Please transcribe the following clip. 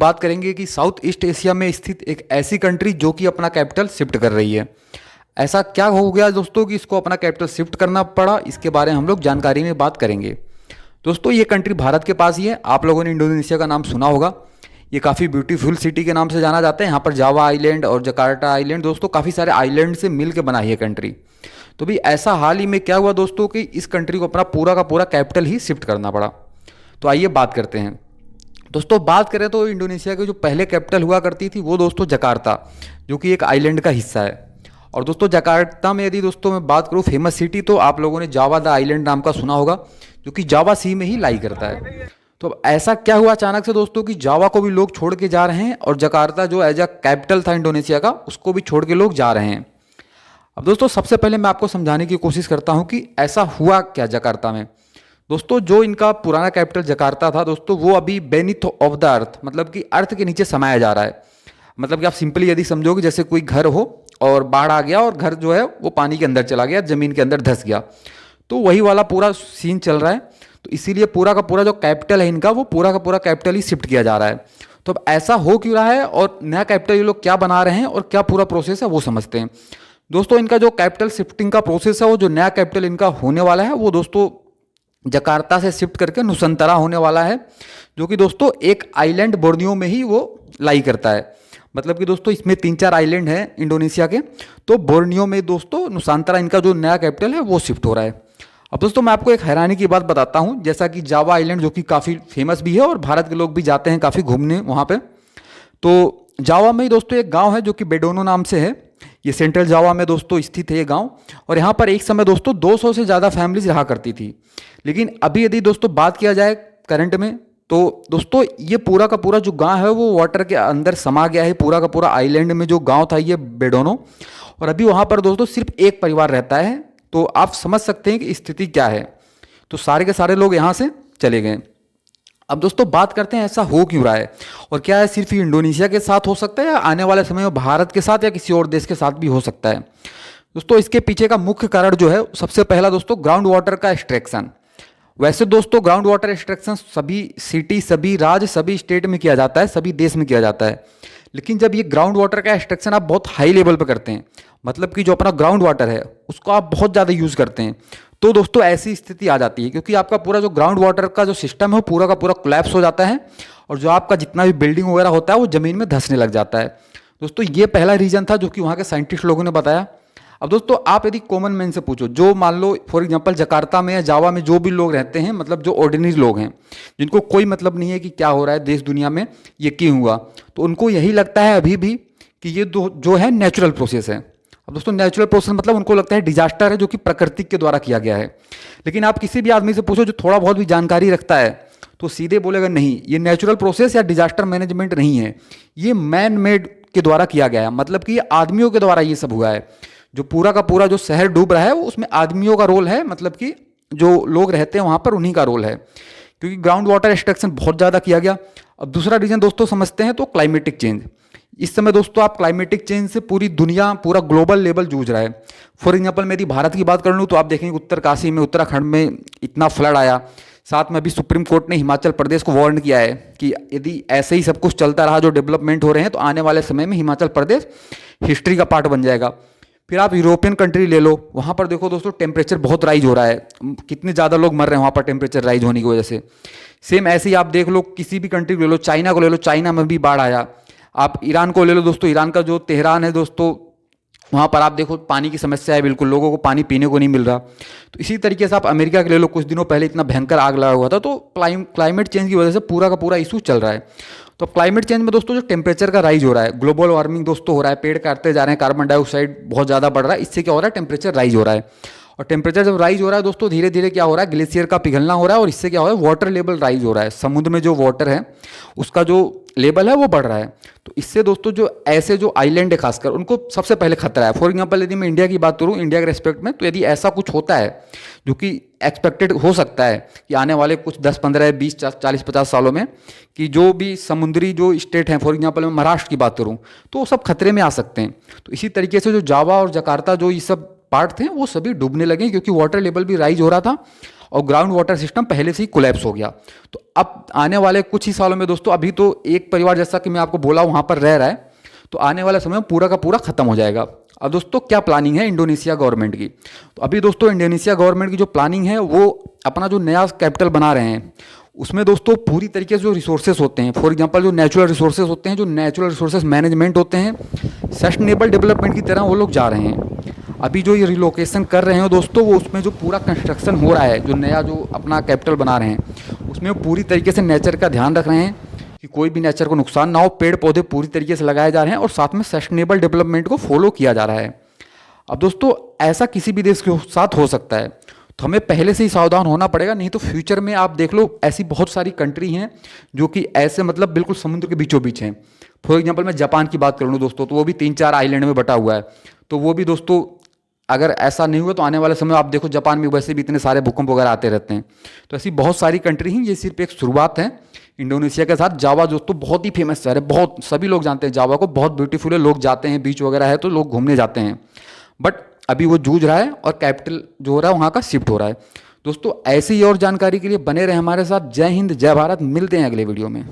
बात करेंगे कि साउथ ईस्ट एशिया में स्थित एक ऐसी कंट्री जो कि अपना कैपिटल शिफ्ट कर रही है। ऐसा क्या हो गया दोस्तों कि इसको अपना कैपिटल शिफ्ट करना पड़ा, इसके बारे में हम लोग जानकारी में बात करेंगे। दोस्तों ये कंट्री भारत के पास ही है। आप लोगों ने इंडोनेशिया का नाम सुना होगा। ये काफ़ी ब्यूटीफुल सिटी के नाम से जाना जाता है। यहाँ पर जावा आइलैंड और जकार्ता आइलैंड दोस्तों काफ़ी सारे आइलैंड से मिल के बना है ये कंट्री। तो भी ऐसा हाल ही में क्या हुआ दोस्तों कि इस कंट्री को अपना पूरा का पूरा कैपिटल ही शिफ्ट करना पड़ा। तो आइए बात करते हैं। दोस्तों बात करें तो इंडोनेशिया की जो पहले कैपिटल हुआ करती थी वो दोस्तों जकार्ता, जो कि एक आइलैंड का हिस्सा है। और दोस्तों जकार्ता में यदि दोस्तों मैं बात करूँ फेमस सिटी, तो आप लोगों ने जावा द आइलैंड नाम का सुना होगा, जो कि जावा सी में ही लाई करता है। तो अब ऐसा क्या हुआ अचानक से दोस्तों कि जावा को भी लोग छोड़ के जा रहे हैं और जकार्ता जो एज अ कैपिटल था इंडोनेशिया का उसको भी छोड़ के लोग जा रहे हैं। अब दोस्तों सबसे पहले मैं आपको समझाने की कोशिश करता हूँ कि ऐसा हुआ क्या जकार्ता में। दोस्तों जो इनका पुराना कैपिटल जकार्ता था दोस्तों, वो अभी बेनीथ ऑफ द अर्थ, मतलब कि अर्थ के नीचे समाया जा रहा है। मतलब कि आप सिंपली यदि समझोगे जैसे कोई घर हो और बाढ़ आ गया और घर जो है वो पानी के अंदर चला गया, ज़मीन के अंदर धंस गया, तो वही वाला पूरा सीन चल रहा है। तो इसीलिए पूरा का पूरा जो कैपिटल है इनका, वो पूरा का पूरा कैपिटल ही शिफ्ट किया जा रहा है। तो अब ऐसा हो क्यों रहा है और नया कैपिटल ये लोग क्या बना रहे हैं और क्या पूरा प्रोसेस है वो समझते हैं। दोस्तों इनका जो कैपिटल शिफ्टिंग का प्रोसेस है, वो जो नया कैपिटल इनका होने वाला है वो दोस्तों जकार्ता से शिफ्ट करके नुसंतरा होने वाला है, जो कि दोस्तों एक आइलैंड बोर्नियो में ही वो लाई करता है। मतलब कि दोस्तों इसमें 3-4 आइलैंड हैं इंडोनेशिया के, तो बोर्नियो में दोस्तों नुसंतरा इनका जो नया कैपिटल है वो शिफ्ट हो रहा है। अब दोस्तों मैं आपको एक हैरानी की बात बताता हूँ, जैसा कि जावा आइलैंड जो कि काफ़ी फेमस भी है और भारत के लोग भी जाते हैं काफ़ी घूमने वहाँ पे। तो जावा में ही दोस्तों एक गांव है जो कि बेडोनो नाम से है। ये सेंट्रल जावा में दोस्तों स्थित है ये गांव, और यहाँ पर एक समय दोस्तों 200 से ज़्यादा फैमिलीज रहा करती थी। लेकिन अभी यदि दोस्तों बात किया जाए करंट में, तो दोस्तों ये पूरा का पूरा जो गांव है वो वाटर के अंदर समा गया है। पूरा का पूरा आइलैंड में जो गांव था ये बेडोनो, और अभी वहाँ पर दोस्तों सिर्फ एक परिवार रहता है। तो आप समझ सकते हैं कि स्थिति क्या है। तो सारे के सारे लोग यहाँ से चले गए। अब दोस्तों बात करते हैं ऐसा हो क्यों रहा है और क्या है सिर्फ इंडोनेशिया के साथ हो सकता है या आने वाले समय में भारत के साथ या किसी और देश के साथ भी हो सकता है। दोस्तों इसके पीछे का मुख्य कारण जो है, सबसे पहला दोस्तों ग्राउंड वाटर का एक्सट्रैक्शन। वैसे दोस्तों ग्राउंड वाटर एक्सट्रैक्शन सभी सिटी, सभी राज्य, सभी स्टेट में किया जाता है, सभी देश में किया जाता है। लेकिन जब ये ग्राउंड वाटर का एक्सट्रैक्शन आप बहुत हाई लेवल पर करते हैं, मतलब कि जो अपना ग्राउंड वाटर है उसको आप बहुत ज़्यादा यूज़ करते हैं, तो दोस्तों ऐसी स्थिति आ जाती है क्योंकि आपका पूरा जो ग्राउंड वाटर का जो सिस्टम है वो पूरा का पूरा कोलैप्स हो जाता है और जो आपका जितना भी बिल्डिंग वगैरह होता है वो ज़मीन में धंसने लग जाता है। दोस्तों ये पहला रीज़न था जो कि वहाँ के साइंटिस्ट लोगों ने बताया। अब दोस्तों आप यदि कॉमन मैन से पूछो, जो मान लो फॉर एग्जांपल जकार्ता में या जावा में जो भी लोग रहते हैं, मतलब जो ऑर्डिनरी लोग हैं जिनको कोई मतलब नहीं है कि क्या हो रहा है देश दुनिया में, ये क्यों हुआ, तो उनको यही लगता है अभी भी कि ये जो है नेचुरल प्रोसेस है। अब दोस्तों नेचुरल प्रोसेस मतलब उनको लगता है डिजास्टर है जो कि प्रकृति के द्वारा किया गया है। लेकिन आप किसी भी आदमी से पूछो जो थोड़ा बहुत भी जानकारी रखता है तो सीधे बोलेगा नहीं, ये नेचुरल प्रोसेस या डिजास्टर मैनेजमेंट नहीं है, ये मैन मेड के द्वारा किया गया है। मतलब कि ये आदमियों के द्वारा ये सब हुआ है। जो पूरा का पूरा जो शहर डूब रहा है वो उसमें आदमियों का रोल है, मतलब कि जो लोग रहते हैं वहाँ पर उन्हीं का रोल है, क्योंकि ग्राउंड वाटर एक्सट्रैक्शन बहुत ज़्यादा किया गया। अब दूसरा रीजन दोस्तों समझते हैं तो क्लाइमेटिक चेंज। इस समय दोस्तों आप क्लाइमेटिक चेंज से पूरी दुनिया, पूरा ग्लोबल लेवल जूझ रहा है। फॉर एग्जांपल मैं यदि भारत की बात कर लूँ तो आप देखेंगे उत्तरकाशी में, उत्तराखंड में इतना फ्लड आया। साथ में अभी सुप्रीम कोर्ट ने हिमाचल प्रदेश को वार्न किया है कि यदि ऐसे ही सब कुछ चलता रहा, जो डेवलपमेंट हो रहे हैं, तो आने वाले समय में हिमाचल प्रदेश हिस्ट्री का पार्ट बन जाएगा। फिर आप यूरोपियन कंट्री ले लो, वहाँ पर देखो दोस्तों टेम्परेचर बहुत राइज हो रहा है, कितने ज़्यादा लोग मर रहे हैं वहाँ पर टेम्परेचर राइज होने की वजह से। सेम ऐसे ही आप देख लो, किसी भी कंट्री को ले लो, चाइना को ले लो, चाइना में भी बाढ़ आया। आप ईरान को ले लो दोस्तों, ईरान का जो तेहरान है दोस्तों, वहाँ पर आप देखो पानी की समस्या है, बिल्कुल लोगों को पानी पीने को नहीं मिल रहा। तो इसी तरीके से आप अमेरिका के ले लो, कुछ दिनों पहले इतना भयंकर आग लगा हुआ था। तो क्लाइमेट चेंज की वजह से पूरा का पूरा इशू चल रहा है। तो क्लाइमेट चेंज में दोस्तों जो टेम्परेचर का राइज हो रहा है, ग्लोबल वार्मिंग दोस्तों हो रहा है, पेड़ काटते जा रहे हैं, कार्बन डाइऑक्साइड बहुत ज़्यादा बढ़ रहा है, इससे क्या हो रहा है टेम्परेचर राइज हो रहा है। और टेम्परेचर जब राइज हो रहा है दोस्तों, धीरे धीरे क्या हो रहा है, ग्लेशियर का पिघलना हो रहा है और इससे क्या हो रहा है, वाटर लेवल राइज हो रहा है। समुद्र में जो वाटर है उसका जो लेवल है वो बढ़ रहा है। तो इससे दोस्तों जो ऐसे जो आइलैंड है खासकर उनको सबसे पहले खतरा है। फॉर एग्जांपल यदि मैं इंडिया की बात करूँ, इंडिया के रेस्पेक्ट में, तो यदि ऐसा कुछ होता है जो कि एक्सपेक्टेड हो सकता है कि आने वाले कुछ 10, 15, 20, 40, 50 सालों में कि जो भी समुद्री जो स्टेट हैं, फॉर एग्जांपल मैं महाराष्ट्र की बात करूँ, तो वो सब खतरे में आ सकते हैं। तो इसी तरीके से जो जावा और जकार्ता जो ये सब पार्ट थे वो सभी डूबने लगे क्योंकि वाटर लेवल भी राइज हो रहा था और ग्राउंड वाटर सिस्टम पहले से ही कोलैप्स हो गया। तो अब आने वाले कुछ ही सालों में दोस्तों, अभी तो एक परिवार जैसा कि मैं आपको बोला वहाँ पर रह रहा है, तो आने वाले समय में पूरा का पूरा खत्म हो जाएगा। अब दोस्तों क्या प्लानिंग है इंडोनेशिया गवर्नमेंट की, तो अभी दोस्तों इंडोनेशिया गवर्नमेंट की जो प्लानिंग है वो अपना जो नया कैपिटल बना रहे हैं उसमें दोस्तों पूरी तरीके से जो रिसोर्सेज होते हैं, फॉर एग्जांपल जो नेचुरल रिसोर्सेज होते हैं, जो नेचुरल रिसोर्सेज मैनेजमेंट होते हैं, सस्टेनेबल डेवलपमेंट की तरह वो लोग जा रहे हैं। अभी जो ये रिलोकेशन कर रहे हैं दोस्तों, वो उसमें जो पूरा कंस्ट्रक्शन हो रहा है, जो नया जो अपना कैपिटल बना रहे हैं उसमें वो पूरी तरीके से नेचर का ध्यान रख रहे हैं कि कोई भी नेचर को नुकसान ना हो, पेड़ पौधे पूरी तरीके से लगाए जा रहे हैं और साथ में सस्टेनेबल डेवलपमेंट को फॉलो किया जा रहा है। अब दोस्तों ऐसा किसी भी देश के साथ हो सकता है, तो हमें पहले से ही सावधान होना पड़ेगा, नहीं तो फ्यूचर में आप देख लो ऐसी बहुत सारी कंट्री हैं जो कि ऐसे मतलब बिल्कुल समुद्र के बीचों बीच हैं। फॉर एग्जांपल मैं जापान की बात कर लूँ दोस्तों, तो वो भी 3-4 आइलैंड में बटा हुआ है। तो वो भी दोस्तों अगर ऐसा नहीं हुआ तो आने वाले समय आप देखो जापान में वैसे भी इतने सारे भूकंप वगैरह आते रहते हैं। तो ऐसी बहुत सारी कंट्री हैं, ये सिर्फ एक शुरुआत है। इंडोनेशिया के साथ जावा दोस्तों बहुत ही फेमस शहर है, बहुत सभी लोग जानते हैं जावा को, बहुत ब्यूटीफुल है, लोग जाते हैं, बीच वगैरह है तो लोग घूमने जाते हैं। बट अभी वो जूझ रहा है और कैपिटल जो हो रहा है वहाँ का शिफ्ट हो रहा है। दोस्तों ऐसी और जानकारी के लिए बने रहे हमारे साथ। जय हिंद, जय भारत, मिलते हैं अगले वीडियो में।